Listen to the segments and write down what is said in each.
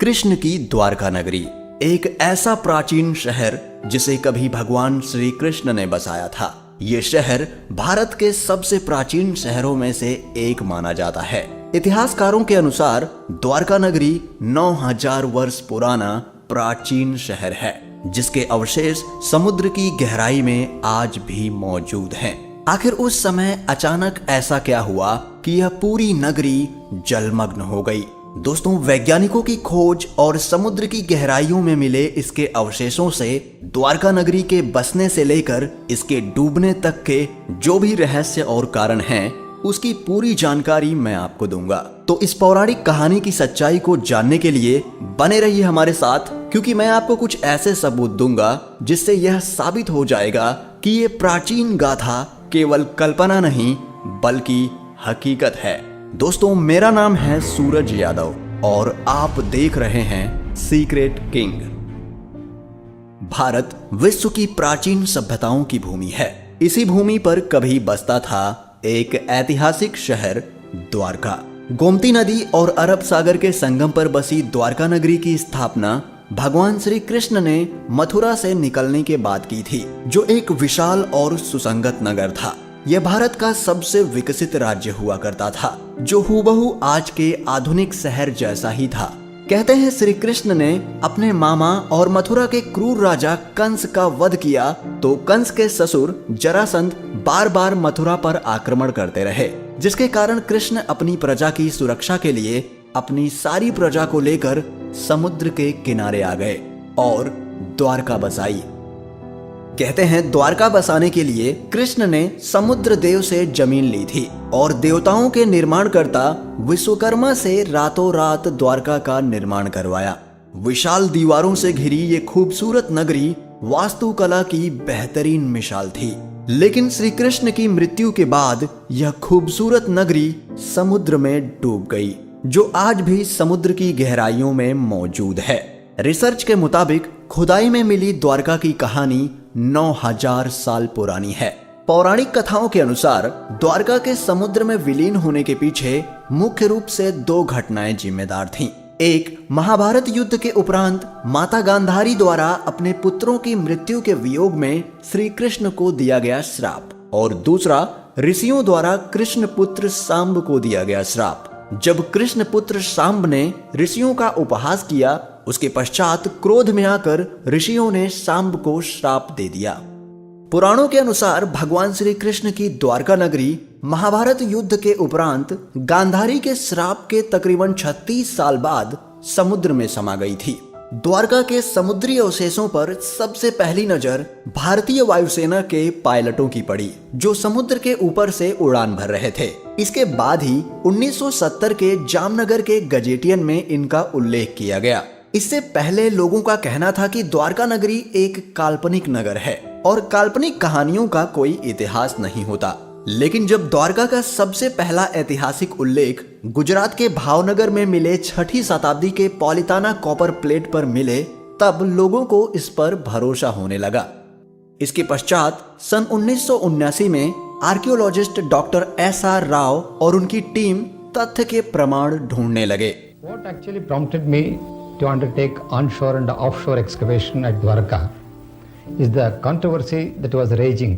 कृष्ण की द्वारका नगरी एक ऐसा प्राचीन शहर जिसे कभी भगवान श्री कृष्ण ने बसाया था। ये शहर भारत के सबसे प्राचीन शहरों में से एक माना जाता है। इतिहासकारों के अनुसार द्वारका नगरी 9000 वर्ष पुराना प्राचीन शहर है, जिसके अवशेष समुद्र की गहराई में आज भी मौजूद हैं। आखिर उस समय अचानक ऐसा क्या हुआ कि यह पूरी नगरी जलमग्न हो गई। दोस्तों, वैज्ञानिकों की खोज और समुद्र की गहराइयों में मिले इसके अवशेषों से द्वारका नगरी के बसने से लेकर इसके डूबने तक के जो भी रहस्य और कारण हैं, उसकी पूरी जानकारी मैं आपको दूंगा। तो इस पौराणिक कहानी की सच्चाई को जानने के लिए बने रहिए हमारे साथ, क्योंकि मैं आपको कुछ ऐसे सबूत दूंगा जिससे यह साबित हो जाएगा कि ये प्राचीन गाथा केवल कल्पना नहीं बल्कि हकीकत है। दोस्तों, मेरा नाम है सूरज यादव और आप देख रहे हैं सीक्रेट किंग। भारत विश्व की प्राचीन सभ्यताओं की भूमि है। इसी भूमि पर कभी बसता था एक ऐतिहासिक शहर द्वारका। गोमती नदी और अरब सागर के संगम पर बसी द्वारका नगरी की स्थापना भगवान श्री कृष्ण ने मथुरा से निकलने के बाद की थी, जो एक विशाल और सुसंगत नगर था। यह भारत का सबसे विकसित राज्य हुआ करता था, जो हूबहू आज के आधुनिक शहर जैसा ही था। कहते हैं श्री कृष्ण ने अपने मामा और मथुरा के क्रूर राजा कंस का वध किया, तो कंस के ससुर जरासंध बार बार मथुरा पर आक्रमण करते रहे, जिसके कारण कृष्ण अपनी प्रजा की सुरक्षा के लिए अपनी सारी प्रजा को लेकर समुद्र के किनारे आ गए और द्वारका बसाई। कहते हैं द्वारका बसाने के लिए कृष्ण ने समुद्र देव से जमीन ली थी और देवताओं के निर्माणकर्ता विश्वकर्मा से रातों रात द्वारका का निर्माण करवाया। विशाल दीवारों से घिरी ये खूबसूरत नगरी वास्तुकला की बेहतरीन मिसाल थी, लेकिन श्री कृष्ण की मृत्यु के बाद यह खूबसूरत नगरी समुद्र में डूब गई, जो आज भी समुद्र की गहराइयों में मौजूद है। रिसर्च के मुताबिक खुदाई में मिली द्वारका की कहानी 9000 साल पुरानी है। पौराणिक कथाओं के अनुसार द्वारका के समुद्र में विलीन होने के पीछे मुख्य रूप से 2 घटनाएं जिम्मेदार थीं। एक, महाभारत युद्ध के उपरांत माता गांधारी द्वारा अपने पुत्रों की मृत्यु के वियोग में श्री कृष्ण को दिया गया श्राप, और दूसरा, ऋषियों द्वारा कृष्ण पुत्र सांब को दिया गया श्राप। जब कृष्ण पुत्र सांब ने ऋषियों का उपहास किया, उसके पश्चात क्रोध में आकर ऋषियों ने सांब को श्राप दे दिया। पुराणों के अनुसार भगवान श्री कृष्ण की द्वारका नगरी महाभारत युद्ध के उपरांत गांधारी के श्राप के तकरीबन 36 साल बाद समुद्र में समा गई थी। द्वारका के समुद्री अवशेषों पर सबसे पहली नजर भारतीय वायुसेना के पायलटों की पड़ी, जो समुद्र के ऊपर से उड़ान भर रहे थे। इसके बाद ही 1970 के जामनगर के गजेटियन में इनका उल्लेख किया गया। इससे पहले लोगों का कहना था कि द्वारका नगरी एक काल्पनिक नगर है और काल्पनिक कहानियों का कोई इतिहास नहीं होता। लेकिन जब द्वारका का सबसे पहला ऐतिहासिक उल्लेख गुजरात के भावनगर में मिले 6ठी शताब्दी के पॉलिताना कॉपर प्लेट पर मिले, तब लोगों को इस पर भरोसा होने लगा। इसके पश्चात सन 1979 में आर्कियोलॉजिस्ट डॉक्टर SR राव और उनकी टीम तथ्य के प्रमाण ढूंढने लगे। What actually prompted me to undertake onshore and offshore excavation at Dwarka is the controversy that was raging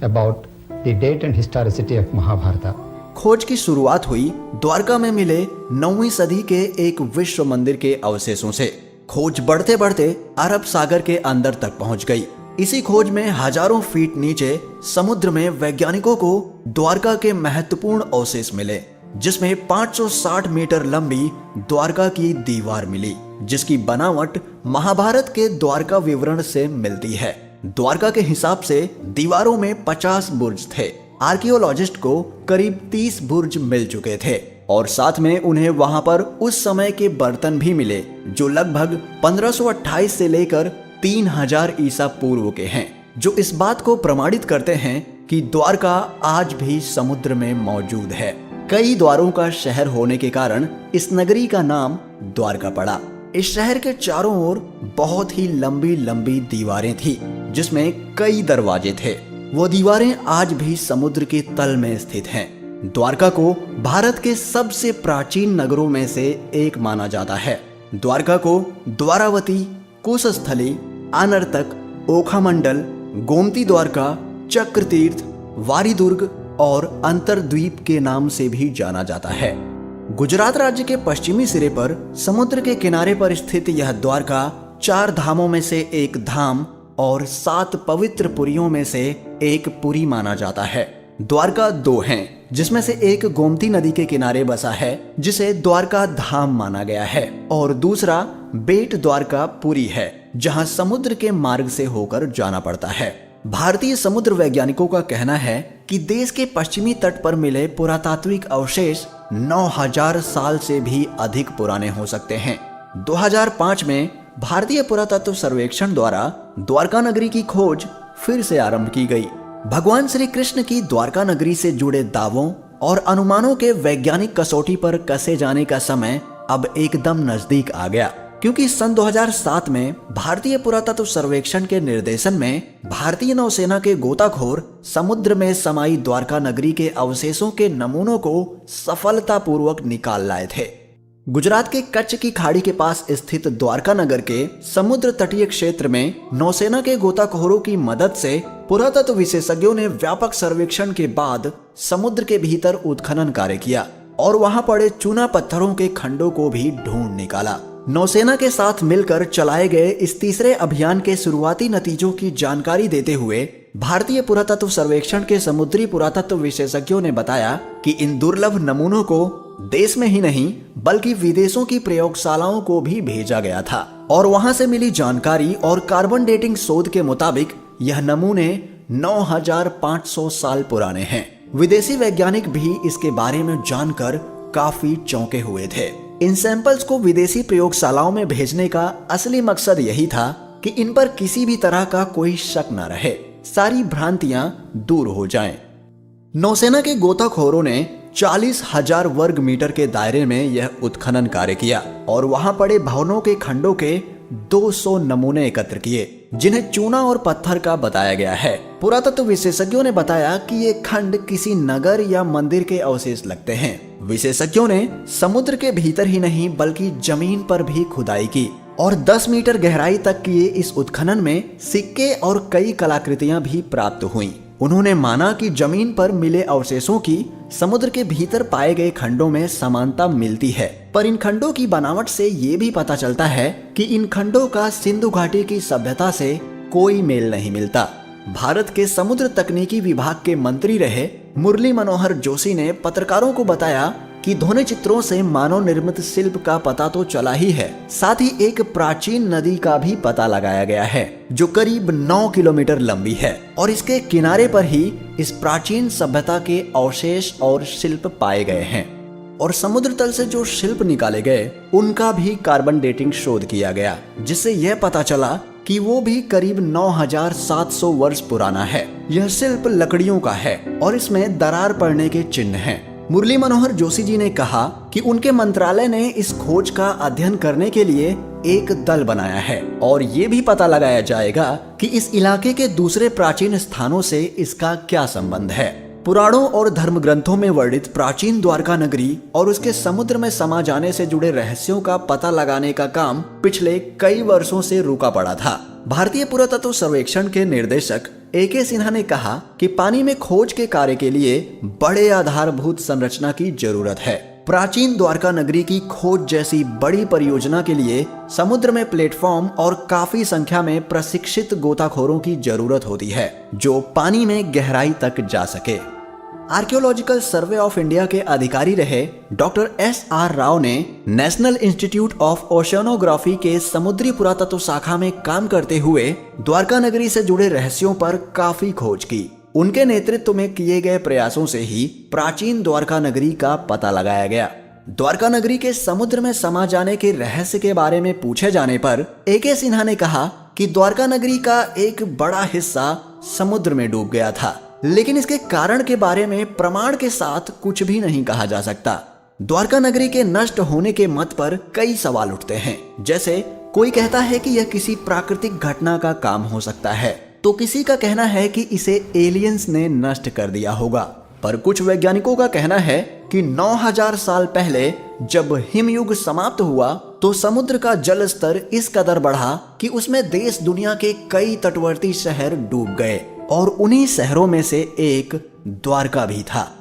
about the date and historicity of Mahabharata. खोज की शुरुआत हुई द्वारका में मिले 9वीं सदी के एक विश्व मंदिर के अवशेषों से। खोज बढ़ते बढ़ते अरब सागर के अंदर तक पहुंच गई। इसी खोज में हजारों फीट नीचे समुद्र में वैज्ञानिकों को द्वारका के महत्वपूर्ण अवशेष मिले, जिसमें 560 मीटर लंबी द्वारका की दीवार मिली, जिसकी बनावट महाभारत के द्वारका विवरण से मिलती है। द्वारका के हिसाब से दीवारों में 50 बुर्ज थे। आर्कियोलॉजिस्ट को करीब 30 बुर्ज मिल चुके थे और साथ में उन्हें वहां पर उस समय के बर्तन भी मिले, जो लगभग 1528 से लेकर 3000 ईसा पूर्व के हैं, जो इस बात को प्रमाणित करते हैं कि द्वारका आज भी समुद्र में मौजूद है। कई द्वारों का शहर होने के कारण इस नगरी का नाम द्वारका पड़ा। इस शहर के चारों ओर बहुत ही लंबी लंबी दीवारें थी, जिसमें कई दरवाजे थे। वो दीवारें आज भी समुद्र के तल में स्थित हैं। द्वारका को भारत के सबसे प्राचीन नगरों में से एक माना जाता है द्वारका को द्वारावती, कुशस्थली, अनर्तक, ओखामंडल, गोमती द्वारका, चक्रतीर्थ, वारीदुर्ग और अंतरद्वीप के नाम से भी जाना जाता है। गुजरात राज्य के पश्चिमी सिरे पर समुद्र के किनारे पर स्थित यह द्वारका 4 धामों में से एक धाम और 7 पवित्र पुरियों में से एक पुरी माना जाता है। द्वारका 2 हैं, जिसमें से एक गोमती नदी के किनारे बसा है, जिसे द्वारका धाम माना गया है, और दूसरा बेट द्वारका पुरी है, जहां समुद्र के मार्ग से होकर जाना पड़ता है। भारतीय समुद्र वैज्ञानिकों का कहना है कि देश के पश्चिमी तट पर मिले पुरातात्विक अवशेष 9000 साल से भी अधिक पुराने हो सकते हैं। 2005 में भारतीय पुरातत्व सर्वेक्षण द्वारा द्वारका नगरी की खोज फिर से आरंभ की गई। भगवान श्री कृष्ण की द्वारका नगरी से जुड़े दावों और अनुमानों के वैज्ञानिक कसौटी पर कसे जाने का समय अब एकदम नजदीक आ गया, क्योंकि सन 2007 में भारतीय पुरातत्व सर्वेक्षण के निर्देशन में भारतीय नौसेना के गोताखोर समुद्र में समाई द्वारका नगरी के अवशेषों के नमूनों को सफलतापूर्वक निकाल लाए थे। गुजरात के कच्छ की खाड़ी के पास स्थित द्वारका नगर के समुद्र तटीय क्षेत्र में नौसेना के गोताखोरों की मदद से पुरातत्व विशेषज्ञों ने व्यापक सर्वेक्षण के बाद समुद्र के भीतर उत्खनन कार्य किया और वहां पड़े चूना पत्थरों के खंडों को भी ढूंढ निकाला। नौसेना के साथ मिलकर चलाए गए इस तीसरे अभियान के शुरुआती नतीजों की जानकारी देते हुए भारतीय पुरातत्व सर्वेक्षण के समुद्री पुरातत्व विशेषज्ञों ने बताया कि इन दुर्लभ नमूनों को देश में ही नहीं बल्कि विदेशों की प्रयोगशालाओं को भी भेजा गया था, और वहां से मिली जानकारी और कार्बन डेटिंग शोध के मुताबिक यह नमूने 9500 साल पुराने हैं। विदेशी वैज्ञानिक भी इसके बारे में जानकर काफी चौंके हुए थे। इन सैंपल्स को विदेशी प्रयोगशालाओं में भेजने का असली मकसद यही था कि इन पर किसी भी तरह का कोई शक न रहे, सारी भ्रांतियां दूर हो जाएं। नौसेना के गोताखोरों ने 40,000 वर्ग मीटर के दायरे में यह उत्खनन कार्य किया और वहां पड़े भवनों के खंडों के 200 नमूने एकत्र किए, जिन्हें चूना और पत्थर का बताया गया है। पुरातत्व विशेषज्ञों ने बताया कि ये खंड किसी नगर या मंदिर के अवशेष लगते हैं। विशेषज्ञों ने समुद्र के भीतर ही नहीं बल्कि जमीन पर भी खुदाई की और 10 मीटर गहराई तक किए इस उत्खनन में सिक्के और कई कलाकृतियां भी प्राप्त हुईं। उन्होंने माना कि जमीन पर मिले अवशेषों की समुद्र के भीतर पाए गए खंडों में समानता मिलती है, पर इन खंडों की बनावट से ये भी पता चलता है कि इन खंडों का सिंधु घाटी की सभ्यता से कोई मेल नहीं मिलता। भारत के समुद्र तकनीकी विभाग के मंत्री रहे मुरली मनोहर जोशी ने पत्रकारों को बताया कि ध्वनि चित्रों से मानव निर्मित शिल्प का पता तो चला ही है, साथ ही एक प्राचीन नदी का भी पता लगाया गया है जो करीब 9 किलोमीटर लंबी है और इसके किनारे पर ही इस प्राचीन सभ्यता के अवशेष और शिल्प पाए गए हैं। और समुद्र तल से जो शिल्प निकाले गए उनका भी कार्बन डेटिंग शोध किया गया, जिससे यह पता चला कि वो भी करीब 9700 वर्ष पुराना है। यह शिल्प लकड़ियों का है और इसमें दरार पड़ने के चिन्ह हैं। मुरली मनोहर जोशी जी ने कहा कि उनके मंत्रालय ने इस खोज का अध्ययन करने के लिए एक दल बनाया है और ये भी पता लगाया जाएगा कि इस इलाके के दूसरे प्राचीन स्थानों से इसका क्या संबंध है। पुराणों और धर्म ग्रंथों में वर्णित प्राचीन द्वारका नगरी और उसके समुद्र में समा जाने से जुड़े रहस्यों का पता लगाने का काम पिछले कई वर्षों से रुका पड़ा था। भारतीय पुरातत्व सर्वेक्षण के निर्देशक AK सिन्हा ने कहा कि पानी में खोज के कार्य के लिए बड़े आधारभूत संरचना की जरूरत है। प्राचीन द्वारका नगरी की खोज जैसी बड़ी परियोजना के लिए समुद्र में प्लेटफॉर्म और काफी संख्या में प्रशिक्षित गोताखोरों की जरूरत होती है जो पानी में गहराई तक जा सके। आर्कियोलॉजिकल सर्वे ऑफ इंडिया के अधिकारी रहे डॉक्टर SR राव ने नेशनल इंस्टीट्यूट ऑफ ओशियानोग्राफी के समुद्री पुरातत्व शाखा में काम करते हुए द्वारका नगरी से जुड़े रहस्यों पर काफी खोज की। उनके नेतृत्व में किए गए प्रयासों से ही प्राचीन द्वारका नगरी का पता लगाया गया। द्वारका नगरी के समुद्र में समा जाने के रहस्य के बारे में पूछे जाने पर AK सिन्हा ने कहा कि द्वारका नगरी का एक बड़ा हिस्सा समुद्र में डूब गया था, लेकिन इसके कारण के बारे में प्रमाण के साथ कुछ भी नहीं कहा जा सकता। द्वारका नगरी के नष्ट होने के मत पर कई सवाल उठते हैं, जैसे कोई कहता है कि यह किसी प्राकृतिक घटना का काम हो सकता है, तो किसी का कहना है कि इसे एलियंस ने नष्ट कर दिया होगा। पर कुछ वैज्ञानिकों का कहना है कि 9000 साल पहले जब हिमयुग समाप्त हुआ तो समुद्र का जल स्तर इस कदर बढ़ा कि उसमें देश दुनिया के कई तटवर्ती शहर डूब गए और उन्हीं शहरों में से एक द्वारका भी था।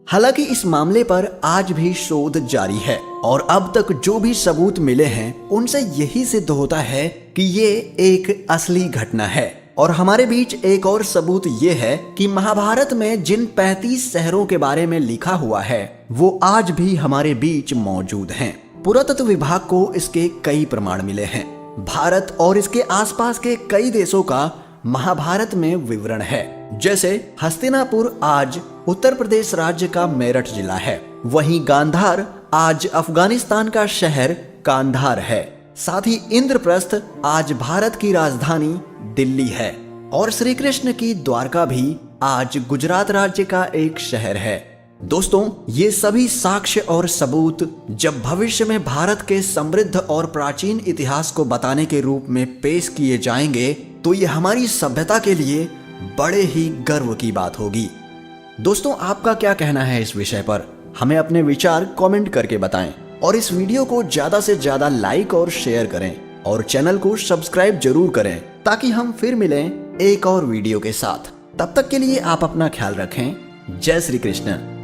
हालांकि इस मामले पर आज भी शोध जारी है और अब तक जो भी सबूत मिले हैं उनसे यही सिद्ध होता है कि ये एक असली घटना है। और हमारे बीच एक और सबूत ये है कि महाभारत में जिन 35 शहरों के बारे में लिखा हुआ है वो आज भी हमारे बीच मौजूद हैं। पुरातत्व विभाग को इसके कई प्रमाण मिले हैं। भारत और इसके आसपास के कई देशों का महाभारत में विवरण है। जैसे हस्तिनापुर आज उत्तर प्रदेश राज्य का मेरठ जिला है, वहीं गांधार आज अफगानिस्तान का शहर कांधार है। साथ ही इंद्रप्रस्थ आज भारत की राजधानी दिल्ली है और श्री कृष्ण की द्वारका भी आज गुजरात राज्य का एक शहर है। दोस्तों, ये सभी साक्ष्य और सबूत जब भविष्य में भारत के समृद्ध और प्राचीन इतिहास को बताने के रूप में पेश किए जाएंगे तो ये हमारी सभ्यता के लिए बड़े ही गर्व की बात होगी। दोस्तों, आपका क्या कहना है इस विषय पर? हमें अपने विचार कमेंट करके बताएं और इस वीडियो को ज्यादा से ज्यादा लाइक और शेयर करें और चैनल को सब्सक्राइब जरूर करें ताकि हम फिर मिलें एक और वीडियो के साथ। तब तक के लिए आप अपना ख्याल रखें। जय श्री कृष्ण।